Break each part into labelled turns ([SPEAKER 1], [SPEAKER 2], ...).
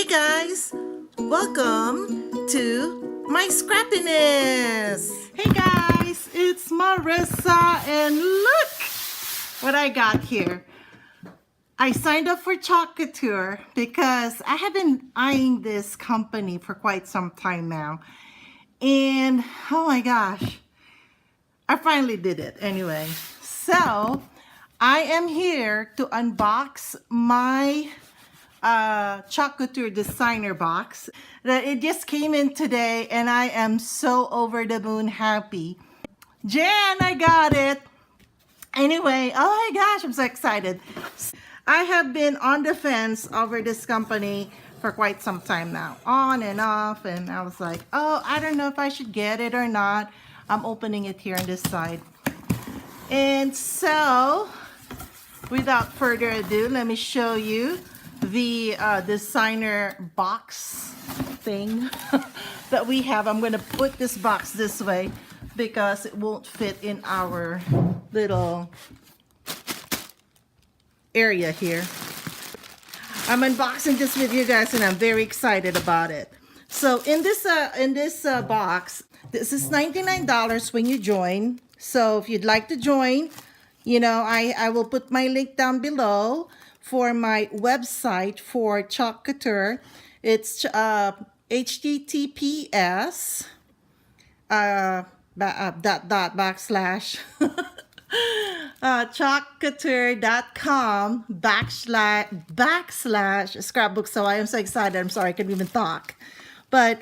[SPEAKER 1] Hey guys, welcome to my scrappiness.
[SPEAKER 2] Hey guys, it's Marissa and look what I got here. I signed up for Couture because I have been eyeing this company for quite some time now. And oh my gosh, I finally did it anyway. So I am here to unbox my Couture designer box. It just came in today and I am so over the moon happy. Jan, I got it. Anyway, oh my gosh, I'm so excited. I have been on the fence over this company for quite some time now, on and off, and I was like, oh, I don't know if I should get it or not. I'm opening it here on this side. And so, without further ado, let me show you the designer box thing that we have. I'm going to put this box this way because it won't fit in our little area here. I'm unboxing this with you guys and I'm very excited about it. So in this box, this is $99 when you join. So if you'd like to join, you know, I will put my link down below for my website for Couture. It's https chalkcouture.com / scrapbook. So I am so excited. I'm sorry, I couldn't even talk. But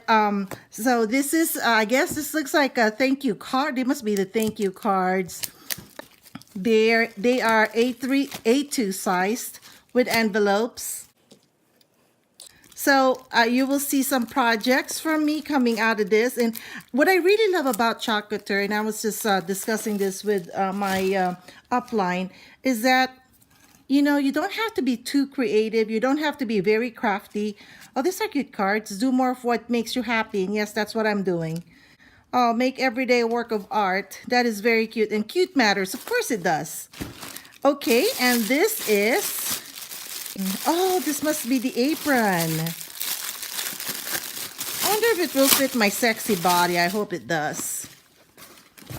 [SPEAKER 2] so this is I guess this looks like a thank you card. They must be the thank you cards. They are A3 A2 sized with envelopes. So you will see some projects from me coming out of this. And what I really love about Couture, and I was just discussing this with my upline, is that, you know, you don't have to be too creative. You don't have to be very crafty. Oh, these are cute cards. Do more of what makes you happy. And yes, that's what I'm doing. Oh, make everyday a work of art. That is very cute. And cute matters. Of course it does. Okay, and this is... oh, this must be the apron. I wonder if it will fit my sexy body. I hope it does.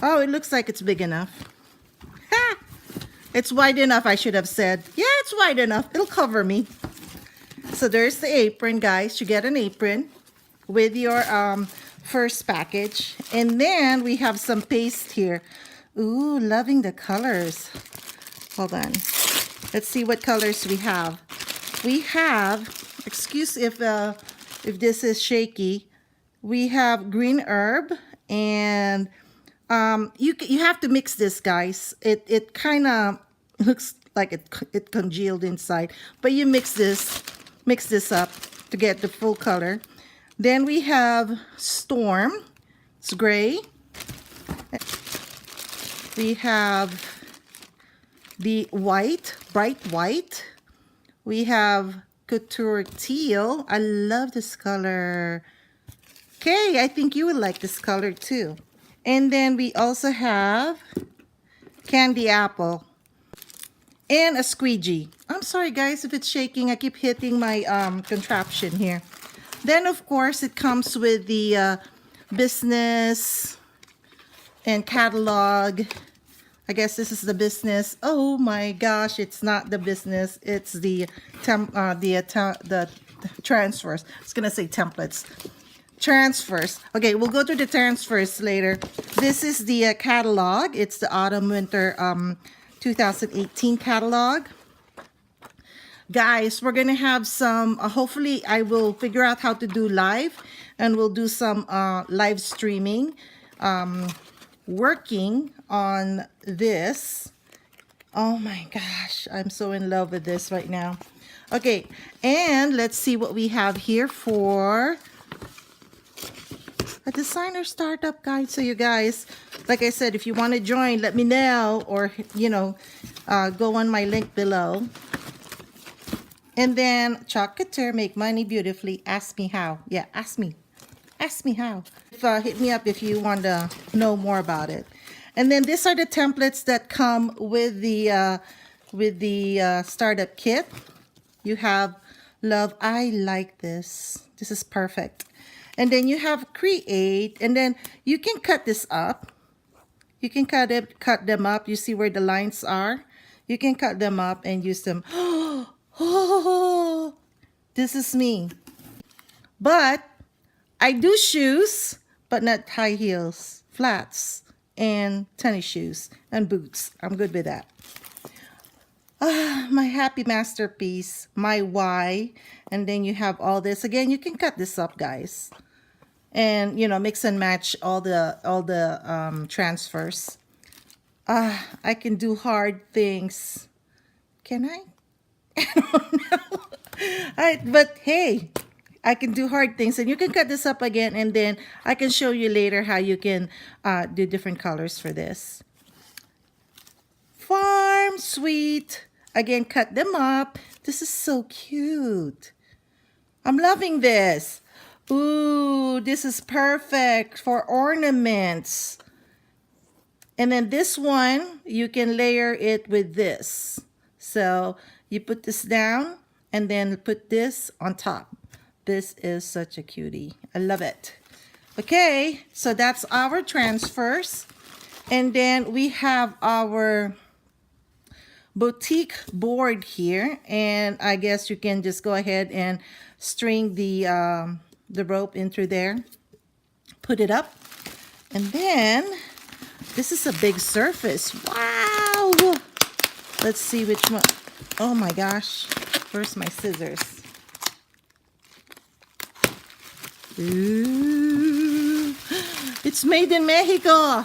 [SPEAKER 2] Oh, it looks like it's big enough. Ha! It's wide enough, I should have said. Yeah, it's wide enough. It'll cover me. So there's the apron, guys. You get an apron with your first package. And then we have some paste here. Ooh, loving the colors. Hold on. Let's see what colors we have. We have, excuse if this is shaky, we have green herb, and you have to mix this, guys. It kind of looks like it congealed inside, but you mix this up to get the full color. Then we have storm. It's gray. We have the white, bright white. We have couture teal. I love this color. Okay, I think you would like this color too. And then we also have candy apple and a squeegee. I'm sorry guys if it's shaking. I keep hitting my contraption here. Then of course it comes with the business and catalog. I guess this is the business. Oh my gosh, it's not the business. It's the transfers. I was gonna say templates. Transfers. Okay, we'll go to the transfers later. This is the catalog. It's the autumn winter 2018 catalog. Guys, we're gonna have some. Hopefully, I will figure out how to do live, and we'll do some live streaming. Working on this. Oh my gosh, I'm so in love with this right now. Okay, and let's see what we have here for a designer startup guide. So you guys, like I said, if you want to join, let me know, or you know, go on my link below. And then Couture, make money beautifully. Ask me how. Yeah, ask me how. Hit me up if you want to know more about it. And then these are the templates that come with the startup kit. You have Love, I like this. This is perfect. And then you have create, and then you can cut this up. You can cut them up. You see where the lines are? You can cut them up and use them. Oh, this is me. But I do shoes, but not high heels, flats, and tennis shoes, and boots. I'm good with that. My happy masterpiece, my why. And then you have all this. Again, you can cut this up, guys. And, you know, mix and match all the transfers. I can do hard things. Can I? I don't know. But hey, I can do hard things, and you can cut this up again, and then I can show you later how you can do different colors for this. Farm Sweet. Again, cut them up. This is so cute. I'm loving this. Ooh, this is perfect for ornaments. And then this one, you can layer it with this. So you put this down and then put this on top. This is such a cutie. I love it. Okay, so that's our transfers. And then we have our boutique board here, and I guess you can just go ahead and string the rope in through there, put it up, and then this is a big surface. Wow! Let's see which one. Oh my gosh, where's my scissors? Ooh, it's made in Mexico.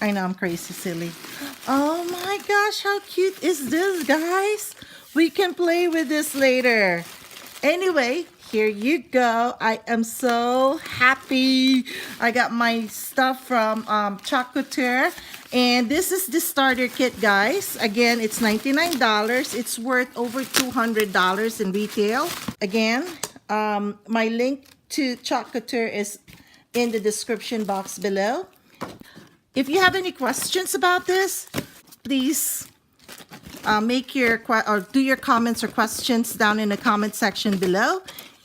[SPEAKER 2] I know, I'm crazy silly. Oh my gosh, how cute is this, guys? We can play with this later. Anyway, here you go. I am so happy. I got my stuff from Couture. And this is the starter kit, guys. Again, it's $99. It's worth over $200 in retail. Again, my link to Couture is in the description box below. If you have any questions about this, please do your comments or questions down in the comment section below.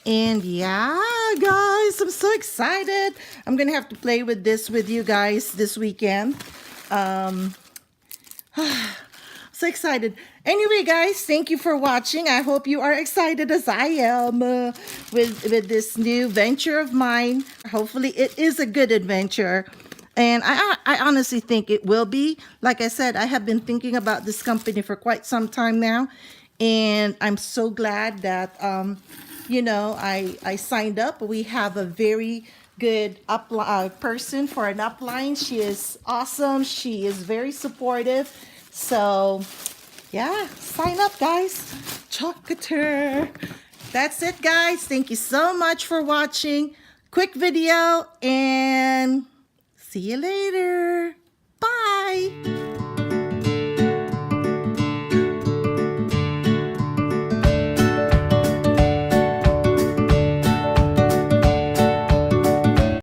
[SPEAKER 2] And yeah, guys, I'm so excited. I'm gonna have to play with this with you guys this weekend. So excited. Anyway, guys, thank you for watching. I hope you are excited as I am with this new venture of mine. Hopefully it is a good adventure. And I honestly think it will be. Like I said, I have been thinking about this company for quite some time now. And I'm so glad that, you know, I signed up. We have a very good person for an upline. She is awesome. She is very supportive. So, yeah, sign up, guys. Couture. That's it, guys. Thank you so much for watching. Quick video, and see you later. Bye.